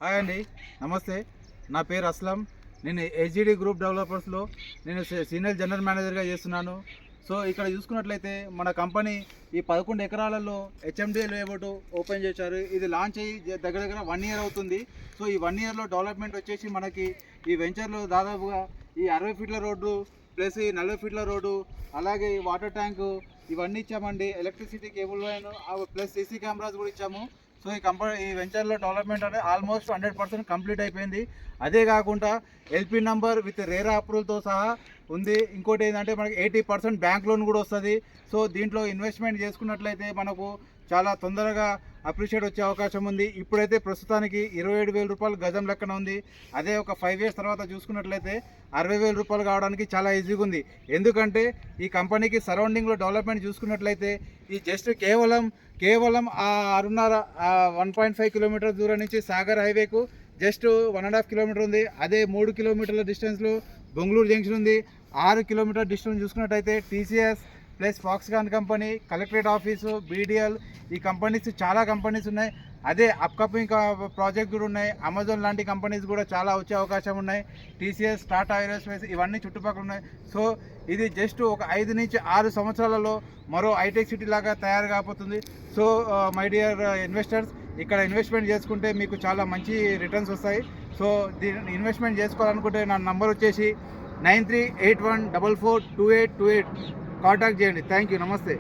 Hi అండి, నమస్తే. నా పేరు అస్లం. నేను హెచ్జిడి గ్రూప్ డెవలపర్స్లో నేను సీనియర్ జనరల్ మేనేజర్గా చేస్తున్నాను. సో ఇక్కడ చూసుకున్నట్లయితే మన కంపెనీ ఈ 11 ఎకరాలలో హెచ్ఎండి లేఅవుట్ ఓపెన్ చేశారు. ఇది లాంచ్ అయ్యి దగ్గర దగ్గర 1 ఇయర్ అవుతుంది. సో ఈ 1 ఇయర్లో డెవలప్మెంట్ వచ్చేసి మనకి ఈ వెంచర్లో దాదాపుగా ఈ 60 ఫీట్ల రోడ్డు ప్లస్ ఈ 40 ఫీట్ల రోడ్డు, అలాగే ఈ వాటర్ ట్యాంకు ఇవన్నీ ఇచ్చామండి. Electricity cable wine plus CC cameras కూడా ఇచ్చాము. సో ఈ వెంచర్లో డెవలప్మెంట్ అనేది ఆల్మోస్ట్ 100% కంప్లీట్ అయిపోయింది. అదే కాకుండా ఎల్పీ నంబర్ విత్ రేరా అప్రూవల్తో సహా ఉంది. ఇంకోటి ఏంటంటే మనకి 80% బ్యాంక్ లోన్ కూడా వస్తుంది. సో దీంట్లో ఇన్వెస్ట్మెంట్ చేసుకున్నట్లయితే మనకు చాలా తొందరగా అప్రిషియేట్ వచ్చే అవకాశం ఉంది. ఇప్పుడైతే ప్రస్తుతానికి 27,000 రూపాయలు గజం లెక్కన ఉంది. అదే ఒక 5 ఇయర్స్ తర్వాత చూసుకున్నట్లయితే 60,000 రూపాయలు కావడానికి చాలా ఈజీగా ఉంది. ఎందుకంటే ఈ కంపెనీకి సరౌండింగ్లో డెవలప్మెంట్ చూసుకున్నట్లయితే ఈ జస్ట్ కేవలం ఆ 1.5 కిలోమీటర్ దూరం నుంచి సాగర్ హైవేకు జస్ట్ 1.5 కిలోమీటర్ ఉంది. అదే 3 కిలోమీటర్ల డిస్టెన్స్లో బెంగళూరు జంక్షన్ ఉంది. 6 కిలోమీటర్ డిస్టెన్స్ చూసుకున్నట్టయితే TCS plus Foxconn company, collectorate office, BDL, ఈ కంపెనీస్ చాలా కంపెనీస్ ఉన్నాయి. అదే అప్కమింగ్ ప్రాజెక్ట్ కూడా ఉన్నాయి. అమెజాన్ లాంటి కంపెనీస్ కూడా చాలా వచ్చే అవకాశం ఉన్నాయి. టీసీఎస్, టాటా ఏరోస్పేస్ ఇవన్నీ చుట్టుపక్కల ఉన్నాయి. సో ఇది జస్ట్ ఒక 5 నుంచి 6 సంవత్సరాలలో మరో హైటెక్ సిటీ లాగా తయారు కాబోతుంది. సో మై డియర్ ఇన్వెస్టర్స్, ఇక్కడ ఇన్వెస్ట్మెంట్ చేసుకుంటే మీకు చాలా మంచి రిటర్న్స్ వస్తాయి. సో దీన్ని ఇన్వెస్ట్మెంట్ చేసుకోవాలనుకుంటే నా నంబర్ వచ్చేసి 9381442828 కాంటాక్ట్ చేయండి. థ్యాంక్ యూ, నమస్తే.